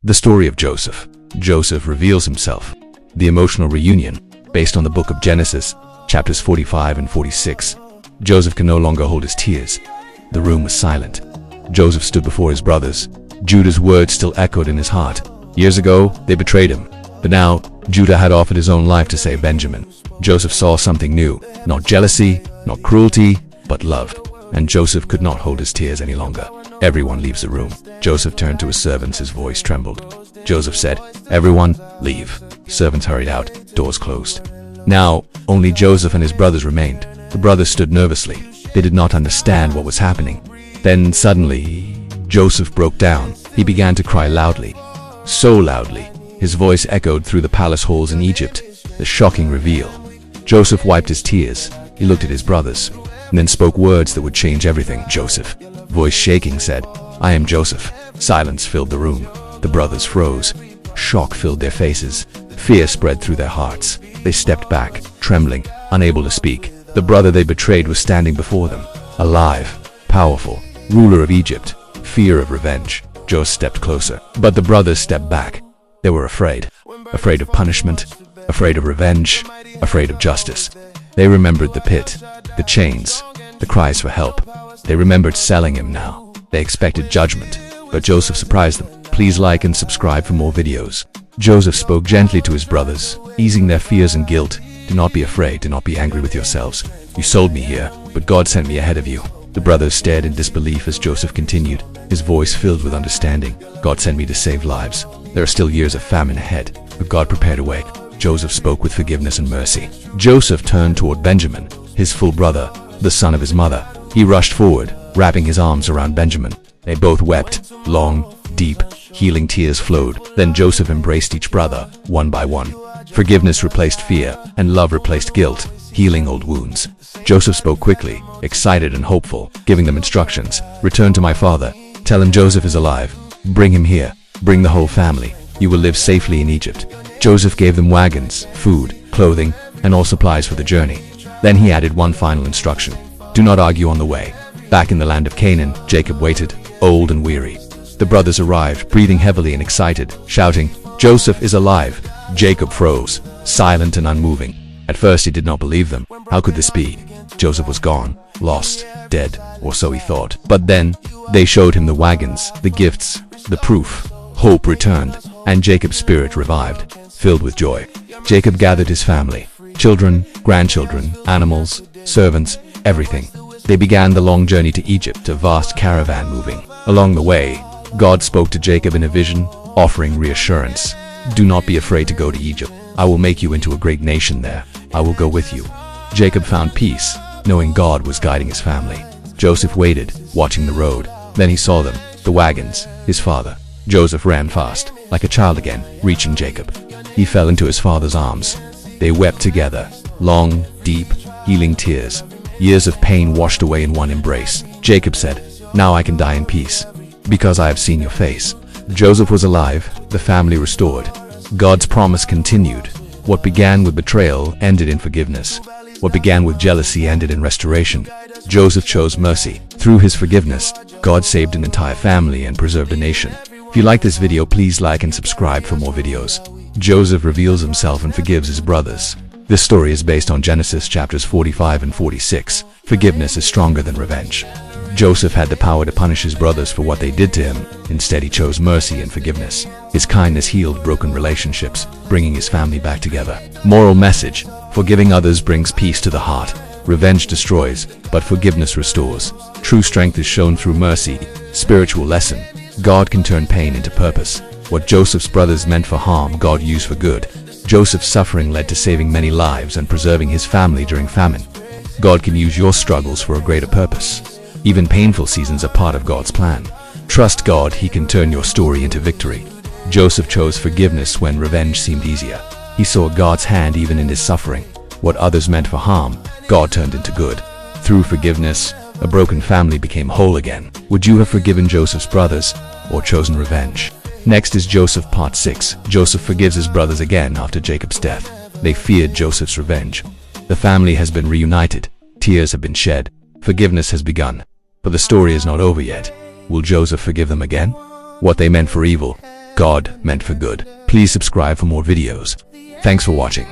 The story of Joseph. Joseph reveals himself. The emotional reunion, based on the book of Genesis, chapters 45 and 46. Joseph can no longer hold his tears. The room was silent. Joseph stood before his brothers. Judah's words still echoed in his heart. Years ago, they betrayed him. But now, Judah had offered his own life to save Benjamin. Joseph saw something new. Not jealousy, not cruelty, but love. And Joseph could not hold his tears any longer. Everyone leaves the room. Joseph turned to his servants. His voice trembled. Joseph said, "Everyone, leave." Servants hurried out. Doors closed. Now, only Joseph and his brothers remained. The brothers stood nervously. They did not understand what was happening. Then suddenly, Joseph broke down. He began to cry loudly. So loudly, his voice echoed through the palace halls in Egypt. The shocking reveal. Joseph wiped his tears. He looked at his brothers, and then spoke words that would change everything. Joseph, voice shaking, said, "I am Joseph." Silence filled the room. The brothers froze. Shock filled their faces. Fear spread through their hearts. They stepped back, trembling, unable to speak. The brother they betrayed was standing before them, alive, powerful, ruler of Egypt, fear of revenge. Joseph stepped closer, but the brothers stepped back. They were afraid. Afraid of punishment, afraid of revenge, afraid of justice. They remembered the pit, the chains, the cries for help. They remembered selling him now. They expected judgment, but Joseph surprised them. Please like and subscribe for more videos. Joseph spoke gently to his brothers, easing their fears and guilt. Do not be afraid, do not be angry with yourselves. You sold me here, but God sent me ahead of you. The brothers stared in disbelief as Joseph continued, his voice filled with understanding. God sent me to save lives. There are still years of famine ahead, but God prepared a way. Joseph spoke with forgiveness and mercy. Joseph turned toward Benjamin, his full brother, the son of his mother. He rushed forward, wrapping his arms around Benjamin. They both wept. Long, deep, healing tears flowed. Then Joseph embraced each brother, one by one. Forgiveness replaced fear, and love replaced guilt, healing old wounds. Joseph spoke quickly, excited and hopeful, giving them instructions. "Return to my father. Tell him Joseph is alive. Bring him here. Bring the whole family. You will live safely in Egypt." Joseph gave them wagons, food, clothing, and all supplies for the journey. Then he added one final instruction. "Do not argue on the way." Back in the land of Canaan, Jacob waited, old and weary. The brothers arrived, breathing heavily and excited, shouting, "Joseph is alive!" Jacob froze, silent and unmoving. At first he did not believe them. How could this be? Joseph was gone, lost, dead, or so he thought. But then, they showed him the wagons, the gifts, the proof. Hope returned, and Jacob's spirit revived, filled with joy. Jacob gathered his family, children, grandchildren, animals, servants, everything. They began the long journey to Egypt, a vast caravan moving. Along the way, God spoke to Jacob in a vision, offering reassurance. "Do not be afraid to go to Egypt. I will make you into a great nation there. I will go with you." Jacob found peace, knowing God was guiding his family. Joseph waited, watching the road. Then he saw them, the wagons, his father. Joseph ran fast, like a child again, reaching Jacob. He fell into his father's arms. They wept together, long, deep, healing tears. Years of pain washed away in one embrace. Jacob said, "Now I can die in peace, because I have seen your face." Joseph was alive, the family restored. God's promise continued. What began with betrayal ended in forgiveness. What began with jealousy ended in restoration. Joseph chose mercy. Through his forgiveness, God saved an entire family and preserved a nation. If you like this video, please like and subscribe for more videos. Joseph reveals himself and forgives his brothers. This story is based on Genesis chapters 45 and 46. Forgiveness is stronger than revenge. Joseph had the power to punish his brothers for what they did to him. Instead, he chose mercy and forgiveness. His kindness healed broken relationships, bringing his family back together. Moral message: forgiving others brings peace to the heart. Revenge destroys, but forgiveness restores. True strength is shown through mercy. Spiritual lesson: God can turn pain into purpose. What Joseph's brothers meant for harm, God used for good. Joseph's suffering led to saving many lives and preserving his family during famine. God can use your struggles for a greater purpose. Even painful seasons are part of God's plan. Trust God, He can turn your story into victory. Joseph chose forgiveness when revenge seemed easier. He saw God's hand even in his suffering. What others meant for harm, God turned into good. Through forgiveness, a broken family became whole again. Would you have forgiven Joseph's brothers or chosen revenge? Next is Joseph Part 6. Joseph forgives his brothers again after Jacob's death. They feared Joseph's revenge. The family has been reunited. Tears have been shed. Forgiveness has begun. But the story is not over yet. Will Joseph forgive them again? What they meant for evil, God meant for good. Please subscribe for more videos. Thanks for watching.